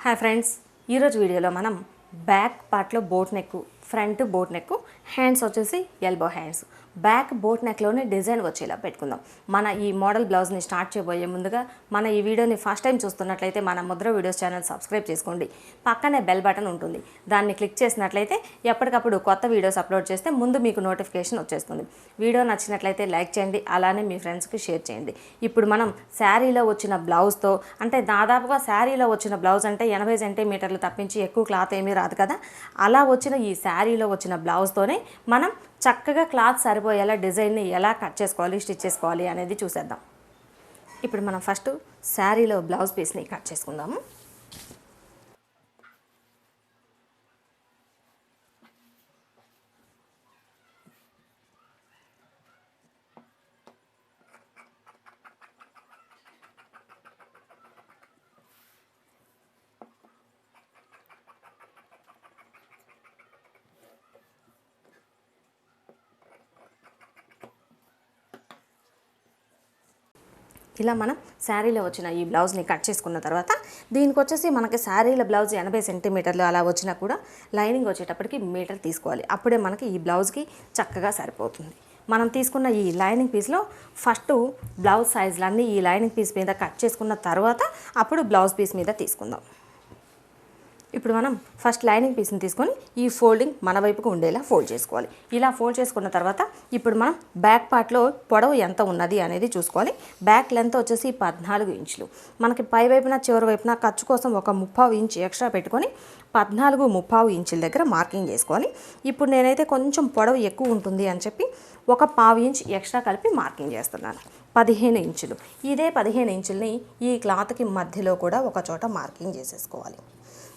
Hi friends, ఈరోజు వీడియోలో మనం బ్యాక్ పార్ట్లో boat neck, front boat neck, hands వచ్చేసి ఎల్బో హ్యాండ్స్, బ్యాక్ బోట్ నెక్లోనే డిజైన్ వచ్చేలా పెట్టుకుందాం. మన ఈ మోడల్ బ్లౌజ్ని స్టార్ట్ చేయబోయే ముందుగా మన ఈ వీడియోని ఫస్ట్ టైం చూస్తున్నట్లయితే మన ముద్ర వీడియోస్ ఛానల్ సబ్స్క్రైబ్ చేసుకోండి. పక్కనే బెల్ బటన్ ఉంటుంది, దాన్ని క్లిక్ చేసినట్లయితే ఎప్పటికప్పుడు కొత్త వీడియోస్ అప్లోడ్ చేస్తే ముందు మీకు నోటిఫికేషన్ వచ్చేస్తుంది. వీడియో నచ్చినట్లయితే లైక్ చేయండి, అలానే మీ ఫ్రెండ్స్కి షేర్ చేయండి. ఇప్పుడు మనం శారీలో వచ్చిన బ్లౌజ్తో, అంటే దాదాపుగా శారీలో వచ్చిన బ్లౌజ్ అంటే 80 సెంటీమీటర్లు తప్పించి ఎక్కువ క్లాత్ ఏమీ రాదు కదా, అలా వచ్చిన ఈ శారీలో వచ్చిన బ్లౌజ్తోనే మనం చక్కగా క్లాత్ సరిపోయేలా డిజైన్ని ఎలా కట్ చేసుకోవాలి, స్టిచ్ చేసుకోవాలి అనేది చూసేద్దాం. ఇప్పుడు మనం ఫస్ట్ శారీలో బ్లౌజ్ పీస్ని కట్ చేసుకుందాము. ఇలా మనం శారీలో వచ్చిన ఈ బ్లౌజ్ని కట్ చేసుకున్న తర్వాత దీనికి వచ్చేసి మనకి శారీల బ్లౌజ్ 80 సెంటీమీటర్లు అలా వచ్చినా కూడా లైనింగ్ వచ్చేటప్పటికి మీటర్ తీసుకోవాలి. అప్పుడే మనకి ఈ బ్లౌజ్కి చక్కగా సరిపోతుంది. మనం తీసుకున్న ఈ లైనింగ్ పీస్లో ఫస్ట్ బ్లౌజ్ సైజులన్నీ ఈ లైనింగ్ పీస్ మీద కట్ చేసుకున్న తర్వాత అప్పుడు బ్లౌజ్ పీస్ మీద తీసుకుందాం. ఇప్పుడు మనం ఫస్ట్ లైనింగ్ పీస్ని తీసుకొని ఈ ఫోల్డింగ్ మన వైపుకు ఉండేలా ఫోల్డ్ చేసుకోవాలి. ఇలా ఫోల్డ్ చేసుకున్న తర్వాత ఇప్పుడు మనం బ్యాక్ పార్ట్లో పొడవు ఎంత ఉన్నది అనేది చూసుకోవాలి. బ్యాక్ లెంత్ వచ్చేసి 14 ఇంచులు. మనకి పై వైపున చివరి వైపున ఖర్చు కోసం ఒక 3/4 ఇంచ్ ఎక్స్ట్రా పెట్టుకొని 14.5 ఇంచుల దగ్గర మార్కింగ్ చేసుకోవాలి. ఇప్పుడు నేనైతే కొంచెం పొడవు ఎక్కువ ఉంటుంది అని చెప్పి ఒక 1/4 ఇంచ్ ఎక్స్ట్రా కలిపి మార్కింగ్ చేస్తున్నాను. 15 ఇంచులు. ఇదే 15 ఇంచుల్ని ఈ క్లాత్కి మధ్యలో కూడా ఒక చోట మార్కింగ్ చేసేసుకోవాలి.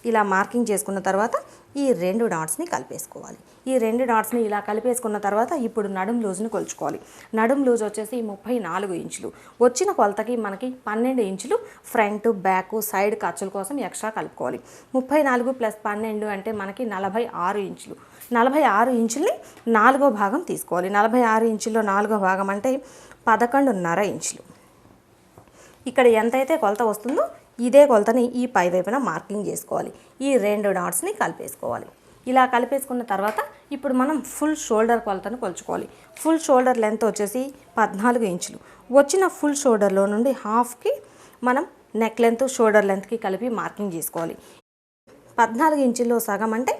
ఇలా మార్కింగ్ చేసుకున్న తర్వాత ఈ 2 డాట్స్ని కలిపేసుకోవాలి. ఈ 2 డాట్స్ని ఇలా కలిపేసుకున్న తర్వాత ఇప్పుడు నడుం లూజ్ని కొలుచుకోవాలి. నడుం లూజ్ వచ్చేసి 34 ఇంచులు. వచ్చిన కొలతకి మనకి 12 ఇంచులు ఫ్రంట్, బ్యాక్, సైడ్ ఖర్చుల కోసం ఎక్స్ట్రా కలుపుకోవాలి. 34 + 12 అంటే మనకి 46 ఇంచులు. 46 ఇంచుల్ని 4వ భాగం తీసుకోవాలి. 46 ఇంచుల్లో 4వ భాగం అంటే 11.5 ఇంచులు. ఇక్కడ ఎంతైతే కొలత వస్తుందో ఇదే కొలతని ఈ పై వైపున మార్కింగ్ చేసుకోవాలి. ఈ 2 డాట్స్ని కలిపేసుకోవాలి. ఇలా కలిపేసుకున్న తర్వాత ఇప్పుడు మనం ఫుల్ షోల్డర్ కొలతను కొలుచుకోవాలి. ఫుల్ షోల్డర్ లెంత్ వచ్చేసి 14 ఇంచులు. వచ్చిన ఫుల్ షోల్డర్లో నుండి హాఫ్కి మనం నెక్ లెంత్, షోల్డర్ లెంత్కి కలిపి మార్కింగ్ చేసుకోవాలి. 14 ఇంచుల్లో సగం అంటే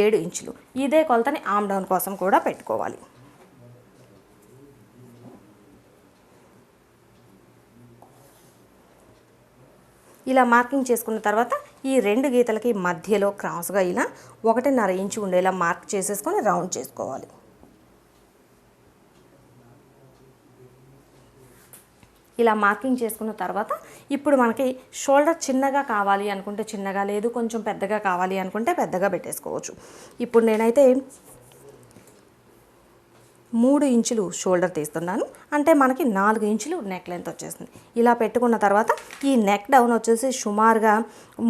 7 ఇంచులు. ఇదే కొలతని ఆమ్ డౌన్ కోసం కూడా పెట్టుకోవాలి. ఇలా మార్కింగ్ చేసుకున్న తర్వాత ఈ 2 గీతలకి మధ్యలో క్రాస్గా ఇలా 1.5 ఇంచు ఉండేలా మార్క్ చేసేసుకొని రౌండ్ చేసుకోవాలి. ఇలా మార్కింగ్ చేసుకున్న తర్వాత ఇప్పుడు మనకి షోల్డర్ చిన్నగా కావాలి అనుకుంటే చిన్నగా, లేదు కొంచెం పెద్దగా కావాలి అనుకుంటే పెద్దగా పెట్టేసుకోవచ్చు. ఇప్పుడు నేనైతే 3 ఇంచులు షోల్డర్ తీస్తున్నాను, అంటే మనకి 4 ఇంచులు నెక్ లెంత్ వచ్చేస్తుంది. ఇలా పెట్టుకున్న తర్వాత ఈ నెక్ డౌన్ వచ్చేసి సుమారుగా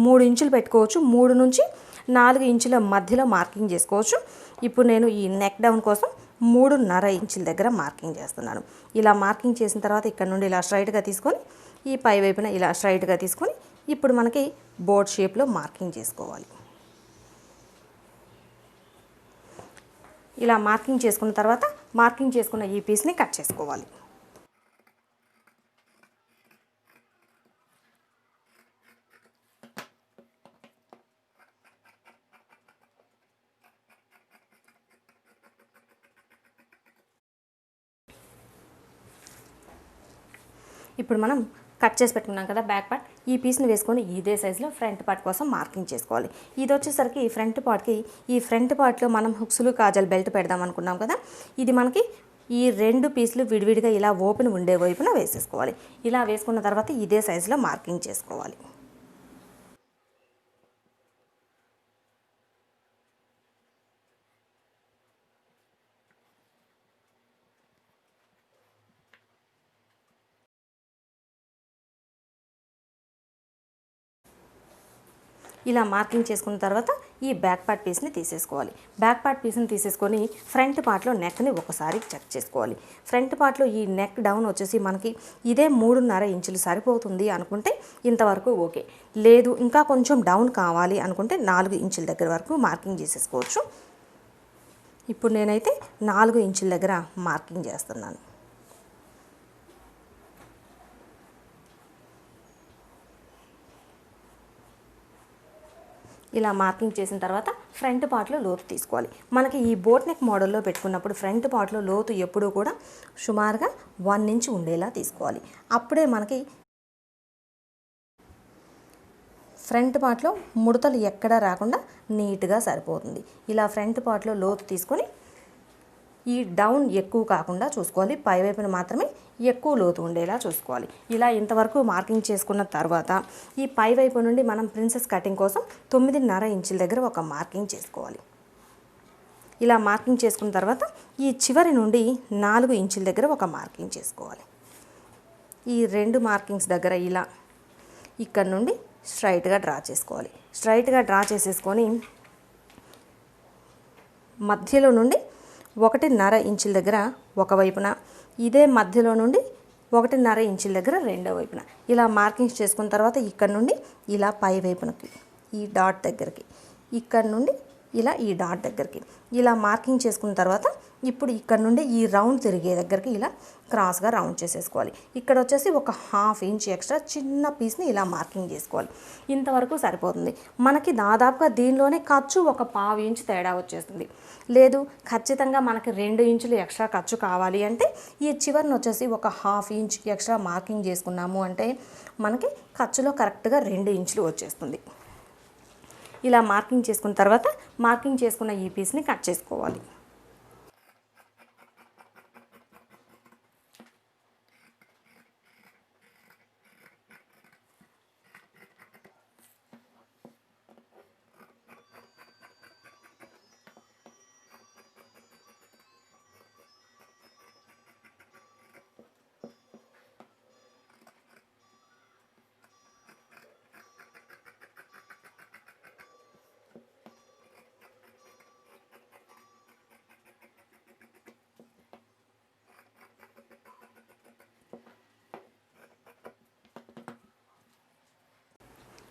3 ఇంచులు పెట్టుకోవచ్చు. 3 నుంచి 4 ఇంచుల మధ్యలో మార్కింగ్ చేసుకోవచ్చు. ఇప్పుడు నేను ఈ నెక్ డౌన్ కోసం 3.5 ఇంచుల దగ్గర మార్కింగ్ చేస్తున్నాను. ఇలా మార్కింగ్ చేసిన తర్వాత ఇక్కడ నుండి ఇలా స్ట్రైట్గా తీసుకొని ఈ పై వైపున ఇలా స్ట్రైట్గా తీసుకొని ఇప్పుడు మనకి బోర్డ్ షేప్లో మార్కింగ్ చేసుకోవాలి. ఇలా మార్కింగ్ చేసుకున్న తర్వాత మార్కింగ్ చేసుకున్న ఈ పీస్ని కట్ చేసుకోవాలి. ఇప్పుడు మనం కట్ చేసి పెట్టుకున్నాం కదా బ్యాక్ పార్ట్, ఈ పీస్ని వేసుకొని ఇదే సైజులో ఫ్రంట్ పార్ట్ కోసం మార్కింగ్ చేసుకోవాలి. ఇది వచ్చేసరికి ఫ్రంట్ పార్ట్కి, ఈ ఫ్రంట్ పార్ట్లో మనం హుక్స్లు, కాజల్, బెల్ట్ పెడదాం అనుకున్నాం కదా, ఇది మనకి ఈ 2 పీసులు విడివిడిగా ఇలా ఓపెన్ ఉండే వైపున వేసేసుకోవాలి. ఇలా వేసుకున్న తర్వాత ఇదే సైజులో మార్కింగ్ చేసుకోవాలి. ఇలా మార్కింగ్ చేసుకున్న తర్వాత ఈ బ్యాక్ పార్ట్ పీస్ని తీసేసుకోవాలి. బ్యాక్ పార్ట్ పీస్ని తీసేసుకొని ఫ్రంట్ పార్ట్లో నెక్ని ఒకసారి చెక్ చేసుకోవాలి. ఫ్రంట్ పార్ట్లో ఈ నెక్ డౌన్ వచ్చేసి మనకి ఇదే 3.5 ఇంచులు సరిపోతుంది అనుకుంటే ఇంతవరకు ఓకే. లేదు ఇంకా కొంచెం డౌన్ కావాలి అనుకుంటే 4 ఇంచుల దగ్గర వరకు మార్కింగ్ చేసేసుకోవచ్చు. ఇప్పుడు నేనైతే 4 ఇంచుల దగ్గర మార్కింగ్ చేస్తున్నాను. ఇలా మార్కింగ్ చేసిన తర్వాత ఫ్రంట్ పార్ట్లో లోతు తీసుకోవాలి. మనకి ఈ బోట్ నెక్ మోడల్లో పెట్టుకున్నప్పుడు ఫ్రంట్ పార్ట్లో లోతు ఎప్పుడూ కూడా సుమారుగా 1 ఇంచ్ ఉండేలా తీసుకోవాలి. అప్పుడే మనకి ఫ్రంట్ పార్ట్లో ముడతలు ఎక్కడా రాకుండా నీట్గా సరిపోతుంది. ఇలా ఫ్రంట్ పార్ట్లో లోతు తీసుకొని ఈ డౌన్ ఎక్కువ కాకుండా చూసుకోవాలి. పైవైపున మాత్రమే ఎక్కువ లోతు ఉండేలా చూసుకోవాలి. ఇలా ఇంతవరకు మార్కింగ్ చేసుకున్న తర్వాత ఈ పైవైపు నుండి మనం ప్రిన్సెస్ కటింగ్ కోసం 9.5 ఇంచుల దగ్గర ఒక మార్కింగ్ చేసుకోవాలి. ఇలా మార్కింగ్ చేసుకున్న తర్వాత ఈ చివరి నుండి 4 ఇంచుల దగ్గర ఒక మార్కింగ్ చేసుకోవాలి. ఈ 2 మార్కింగ్స్ దగ్గర ఇలా ఇక్కడ నుండి స్ట్రైట్గా డ్రా చేసుకోవాలి. స్ట్రైట్గా డ్రా చేసేసుకొని మధ్యలో నుండి 1.5 ఇంచుల దగ్గర ఒకవైపున, ఇదే మధ్యలో నుండి 1.5 ఇంచుల దగ్గర రెండో వైపున ఇలా మార్కింగ్స్ చేసుకున్న తర్వాత ఇక్కడ నుండి ఇలా పై వైపునకి ఈ డాట్ దగ్గరికి, ఇక్కడ నుండి ఇలా ఈ డాట్ దగ్గరికి ఇలా మార్కింగ్ చేసుకున్న తర్వాత ఇప్పుడు ఇక్కడ నుండి ఈ రౌండ్ తిరిగే దగ్గరికి ఇలా క్రాస్గా రౌండ్ చేసేసుకోవాలి. ఇక్కడ వచ్చేసి ఒక 1/2 ఇంచ్ ఎక్స్ట్రా చిన్న పీస్ని ఇలా మార్కింగ్ చేసుకోవాలి. ఇంతవరకు సరిపోతుంది. మనకి దాదాపుగా దీనిలోనే ఖర్చు ఒక 1/2 ఇంచ్ తేడా వచ్చేస్తుంది. లేదు ఖచ్చితంగా మనకి 2 ఇంచులు ఎక్స్ట్రా ఖర్చు కావాలి అంటే ఈ చివరిని వచ్చేసి ఒక 1/2 ఇంచ్ ఎక్స్ట్రా మార్కింగ్ చేసుకున్నాము అంటే మనకి ఖర్చులో కరెక్ట్గా 2 ఇంచులు వచ్చేస్తుంది. ఇలా మార్కింగ్ చేసుకున్న తర్వాత మార్కింగ్ చేసుకున్న ఈ పీస్ని కట్ చేసుకోవాలి.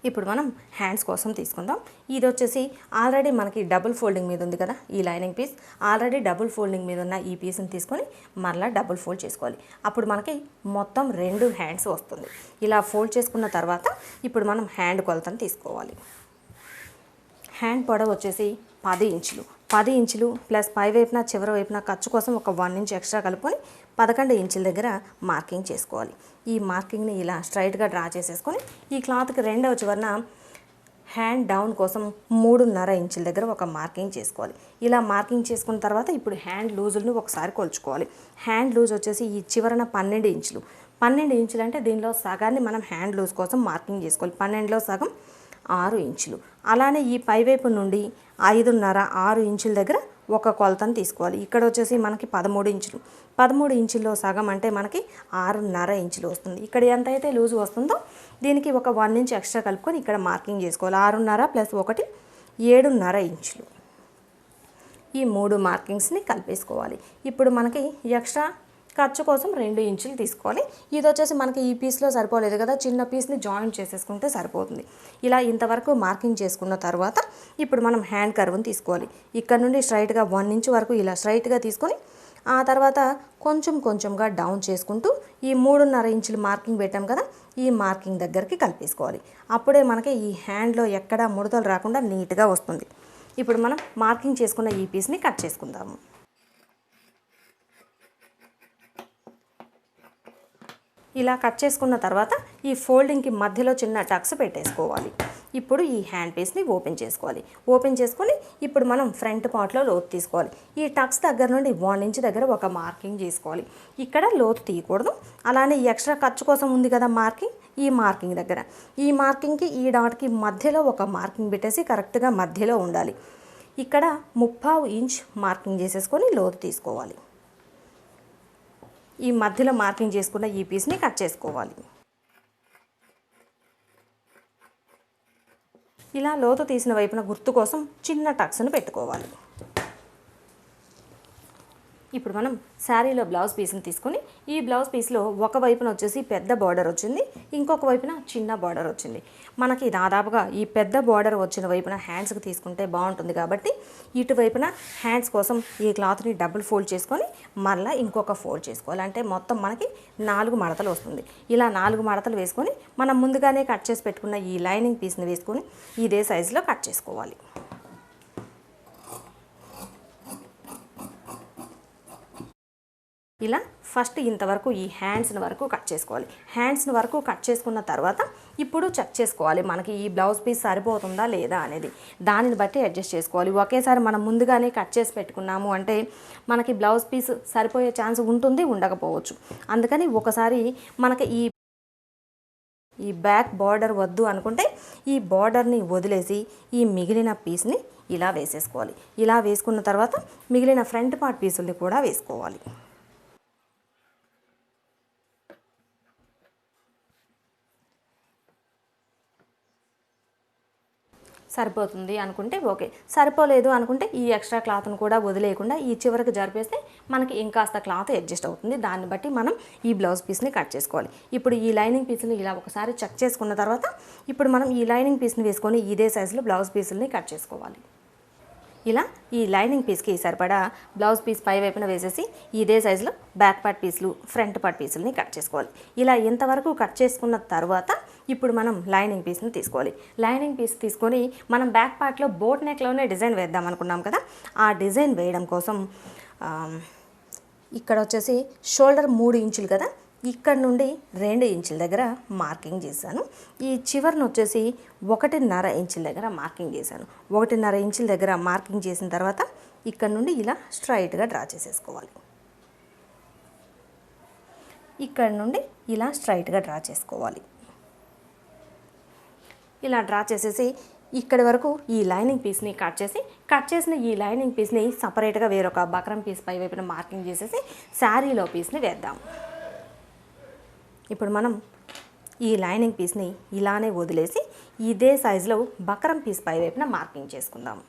ఇప్పుడు మనం హ్యాండ్స్ కోసం తీసుకుందాం. ఇది వచ్చేసి ఆల్రెడీ మనకి డబుల్ ఫోల్డింగ్ మీద ఉంది కదా ఈ lining piece, already double folding మీద ఉన్న ఈ పీస్ని తీసుకొని మరలా డబుల్ ఫోల్డ్ చేసుకోవాలి. అప్పుడు మనకి మొత్తం 2 హ్యాండ్స్ వస్తుంది. ఇలా ఫోల్డ్ చేసుకున్న తర్వాత ఇప్పుడు మనం హ్యాండ్ కొలతను తీసుకోవాలి. హ్యాండ్ పొడవు వచ్చేసి 10 ఇంచులు. 10 ఇంచులు ప్లస్ పై వైపున చివరి వైపున ఖర్చు కోసం ఒక 1 ఇంచ్ ఎక్స్ట్రా కలుపుకొని 11 ఇంచుల దగ్గర మార్కింగ్ చేసుకోవాలి. ఈ మార్కింగ్ని ఇలా స్ట్రైట్గా డ్రా చేసేసుకొని ఈ క్లాత్కి రెండవ చివరన హ్యాండ్ డౌన్ కోసం 3.5 ఇంచుల దగ్గర ఒక మార్కింగ్ చేసుకోవాలి. ఇలా మార్కింగ్ చేసుకున్న తర్వాత ఇప్పుడు హ్యాండ్ లూజులను ఒకసారి కొలుచుకోవాలి. హ్యాండ్ లూజ్ వచ్చేసి ఈ చివరన 12 ఇంచులు. 12 ఇంచులు అంటే దీనిలో సగాన్ని మనం హ్యాండ్ లూజ్ కోసం మార్కింగ్ చేసుకోవాలి. 12లో సగం 6 ఇంచులు. అలానే ఈ పైవైపు నుండి 5.5-6 ఇంచుల దగ్గర ఒక కొలతను తీసుకోవాలి. ఇక్కడ వచ్చేసి మనకి 13 ఇంచులు. 13 ఇంచుల్లో సగం అంటే మనకి 6.5 ఇంచులు వస్తుంది. ఇక్కడ ఎంత అయితే లూజ్ వస్తుందో దీనికి ఒక 1 ఇంచ్ ఎక్స్ట్రా కలుపుకొని ఇక్కడ మార్కింగ్ చేసుకోవాలి. 6.5 + 1 7.5 ఇంచులు. ఈ 3 మార్కింగ్స్ని కలిపేసుకోవాలి. ఇప్పుడు మనకి ఎక్స్ట్రా ఖర్చు కోసం 2 ఇంచులు తీసుకోవాలి. ఇది వచ్చేసి మనకి ఈ పీస్లో సరిపోలేదు కదా, చిన్న పీస్ని జాయింట్ చేసేసుకుంటే సరిపోతుంది. ఇలా ఇంతవరకు మార్కింగ్ చేసుకున్న తర్వాత ఇప్పుడు మనం హ్యాండ్ కర్వ్ని తీసుకోవాలి. ఇక్కడ నుండి స్ట్రైట్గా 1 ఇంచ్ వరకు ఇలా స్ట్రైట్గా తీసుకొని ఆ తర్వాత కొంచెం కొంచెంగా డౌన్ చేసుకుంటూ ఈ 3.5 ఇంచులు మార్కింగ్ పెట్టాం కదా ఈ మార్కింగ్ దగ్గరికి కలిపేసుకోవాలి. అప్పుడే మనకి ఈ హ్యాండ్లో ఎక్కడా ముడతలు రాకుండా నీట్గా వస్తుంది. ఇప్పుడు మనం మార్కింగ్ చేసుకున్న ఈ పీస్ని కట్ చేసుకుందాము. ఇలా కట్ చేసుకున్న తర్వాత ఈ ఫోల్డింగ్కి మధ్యలో చిన్న టక్స్ పెట్టేసుకోవాలి. ఇప్పుడు ఈ హ్యాండ్ పీస్ని ఓపెన్ చేసుకోవాలి. ఓపెన్ చేసుకొని ఇప్పుడు మనం ఫ్రంట్ పార్ట్లో లోతు తీసుకోవాలి. ఈ టక్స్ దగ్గర నుండి 1 ఇంచ్ దగ్గర ఒక మార్కింగ్ చేసుకోవాలి. ఇక్కడ లోతు తీయకూడదు. అలానే ఎక్స్ట్రా ఖర్చు కోసం ఉంది కదా మార్కింగ్, ఈ మార్కింగ్ దగ్గర ఈ మార్కింగ్కి ఈ డాట్కి మధ్యలో ఒక మార్కింగ్ పెట్టేసి కరెక్ట్గా మధ్యలో ఉండాలి. ఇక్కడ 3/4 ఇంచ్ మార్కింగ్ చేసేసుకొని లోతు తీసుకోవాలి. ఈ మధ్యలో మార్కింగ్ చేసుకున్న ఈ పీస్ని కట్ చేసుకోవాలి. ఇలా లోతు తీసిన వైపున గుర్తు కోసం చిన్న టక్స్ను పెట్టుకోవాలి. ఇప్పుడు మనం శారీలో బ్లౌజ్ పీస్ని తీసుకొని ఈ బ్లౌజ్ పీస్లో ఒక వైపున వచ్చేసి పెద్ద బార్డర్ వచ్చింది, ఇంకొక వైపున చిన్న బార్డర్ వచ్చింది. మనకి దాదాపుగా ఈ పెద్ద బార్డర్ వచ్చిన వైపున హ్యాండ్స్కి తీసుకుంటే బాగుంటుంది కాబట్టి ఇటువైపున హ్యాండ్స్ కోసం ఈ క్లాత్ని డబుల్ ఫోల్డ్ చేసుకొని మళ్ళీ ఇంకొక ఫోల్డ్ చేసుకోవాలి. అంటే మొత్తం మనకి 4 మడతలు వస్తుంది. ఇలా 4 మడతలు వేసుకొని మనం ముందుగానే కట్ చేసి పెట్టుకున్న ఈ లైనింగ్ పీస్ని వేసుకొని ఇదే సైజులో కట్ చేసుకోవాలి. ఇలా ఫస్ట్ ఇంతవరకు ఈ హ్యాండ్స్ని వరకు కట్ చేసుకోవాలి. హ్యాండ్స్ని వరకు కట్ చేసుకున్న తర్వాత ఇప్పుడు చెక్ చేసుకోవాలి మనకి ఈ బ్లౌజ్ పీస్ సరిపోతుందా లేదా అనేది. దానిని బట్టి అడ్జస్ట్ చేసుకోవాలి. ఒకేసారి మనం ముందుగానే కట్ చేసి పెట్టుకున్నాము అంటే మనకి బ్లౌజ్ పీస్ సరిపోయే ఛాన్స్ ఉంటుంది, ఉండకపోవచ్చు. అందుకని ఒకసారి మనకి ఈ బ్యాక్ బార్డర్ వద్దు అనుకుంటే ఈ బార్డర్ని వదిలేసి ఈ మిగిలిన పీస్ని ఇలా వేసేసుకోవాలి. ఇలా వేసుకున్న తర్వాత మిగిలిన ఫ్రంట్ పార్ట్ పీసుల్ని కూడా వేసుకోవాలి. సరిపోతుంది అనుకుంటే ఓకే, సరిపోలేదు అనుకుంటే ఈ ఎక్స్ట్రా క్లాత్ను కూడా వదిలేయకుండా ఈ చివరికి జరిపేస్తే మనకి ఇంకాస్త క్లాత్ అడ్జస్ట్ అవుతుంది. దాన్ని బట్టి మనం ఈ బ్లౌజ్ పీస్ని కట్ చేసుకోవాలి. ఇప్పుడు ఈ లైనింగ్ పీస్ని ఇలా ఒకసారి చెక్ చేసుకున్న తర్వాత ఇప్పుడు మనం ఈ లైనింగ్ పీస్ని వేసుకొని ఇదే సైజులో బ్లౌజ్ పీసుల్ని కట్ చేసుకోవాలి. ఇలా ఈ లైనింగ్ పీస్కి సరిపడా బ్లౌజ్ పీస్ పై వైపున వేసేసి ఇదే సైజులో బ్యాక్ పార్ట్ పీసులు ఫ్రంట్ పార్ట్ పీసులని కట్ చేసుకోవాలి. ఇలా ఇంతవరకు కట్ చేసుకున్న తర్వాత ఇప్పుడు మనం లైనింగ్ పీస్ని తీసుకోవాలి. లైనింగ్ పీస్ తీసుకొని మనం బ్యాక్ పార్ట్లో బోట్ నెక్లోనే డిజైన్ వేద్దాం అనుకున్నాం కదా, ఆ డిజైన్ వేయడం కోసం ఇక్కడ వచ్చేసి షోల్డర్ 3 ఇంచులు కదా, ఇక్కడ నుండి 2 ఇంచుల దగ్గర మార్కింగ్ చేశాను. ఈ చివరిని వచ్చేసి 1.5 ఇంచుల దగ్గర మార్కింగ్ చేశాను. 1.5 ఇంచుల దగ్గర మార్కింగ్ చేసిన తర్వాత ఇక్కడ నుండి ఇలా స్ట్రైట్గా డ్రా చేసేసుకోవాలి. ఇక్కడ నుండి ఇలా స్ట్రైట్గా డ్రా చేసుకోవాలి. ఇలా డ్రా చేసేసి ఇక్కడి వరకు ఈ లైనింగ్ పీస్ని కట్ చేసిన ఈ లైనింగ్ పీస్ని సపరేట్గా వేరొక బక్రం పీస్ పై వైపున మార్కింగ్ చేసేసి శారీలో పీస్ని వేద్దాం. ఇప్పుడు మనం ఈ లైనింగ్ పీస్ని ఇలానే వదిలేసి ఇదే సైజులో బక్రం పీస్ పై వైపున మార్కింగ్ చేసుకుందాం.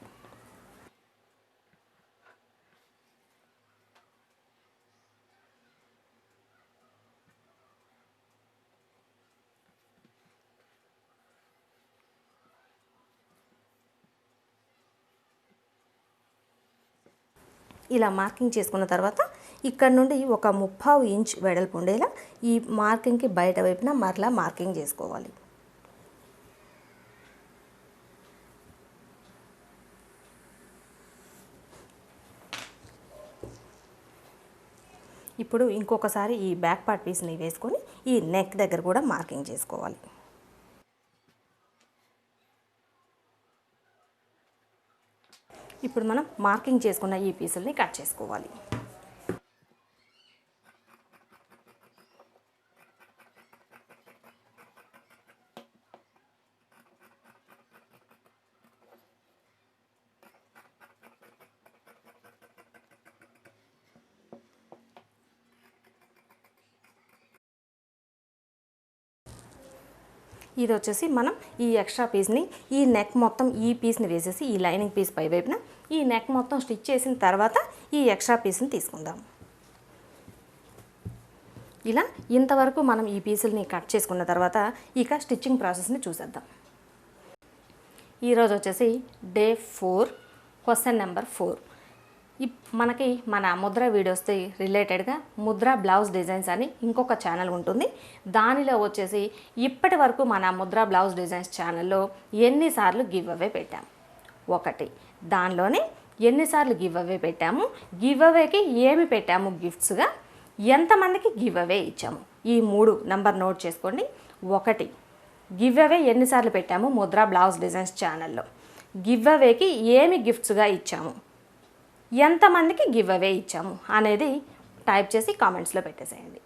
ఇలా మార్కింగ్ చేసుకున్న తర్వాత ఇక్కడ నుండి ఒక 30 ఇంచ్ వెడల్పు ఉండేలా ఈ మార్కింగ్కి బయట వైపున మరలా మార్కింగ్ చేసుకోవాలి. ఇప్పుడు ఇంకొకసారి ఈ బ్యాక్ పార్ట్ పీస్ని వేసుకొని ఈ నెక్ దగ్గర కూడా మార్కింగ్ చేసుకోవాలి. ఇప్పుడు మనం మార్కింగ్ చేసుకున్న ఈ పీసుల్ని కట్ చేసుకోవాలి. ఇది వచ్చేసి మనం ఈ ఎక్స్ట్రా పీస్ని ఈ నెక్ మొత్తం ఈ పీస్ని వేసేసి ఈ లైనింగ్ పీస్ పై వైపున ఈ నెక్ మొత్తం స్టిచ్ చేసిన తర్వాత ఈ ఎక్స్ట్రా పీస్ని తీసుకుందాం. ఇలా ఇంతవరకు మనం ఈ పీసుల్ని కట్ చేసుకున్న తర్వాత ఇక స్టిచ్చింగ్ ప్రాసెస్ని చూసేద్దాం. ఈరోజు వచ్చేసి డే 4 క్వశ్చన్ నెంబర్ 4. మనకి మన ముద్ర వీడియోస్తో రిలేటెడ్గా ముద్ర బ్లౌజ్ డిజైన్స్ అని ఇంకొక ఛానల్ ఉంటుంది. దానిలో వచ్చేసి ఇప్పటి వరకు మన ముద్ర బ్లౌజ్ డిజైన్స్ ఛానల్లో ఎన్నిసార్లు గివ్ అవే పెట్టాము, 1. దానిలోనే ఎన్నిసార్లు గివ్ అవే పెట్టాము, గివ్ అవేకి ఏమి పెట్టాము గిఫ్ట్స్గా, ఎంతమందికి గివ్ అవే ఇచ్చాము, ఈ 3 నంబర్ నోట్ చేసుకోండి. 1, గివ్ అవే ఎన్నిసార్లు పెట్టాము ముద్ర బ్లౌజ్ డిజైన్స్ ఛానల్లో, గివ్ అవేకి ఏమి గిఫ్ట్స్గా ఇచ్చాము, ఎంతమందికి గివ్ అవే ఇచ్చాము అనేది టైప్ చేసి కామెంట్స్లో పెట్టేసేయండి.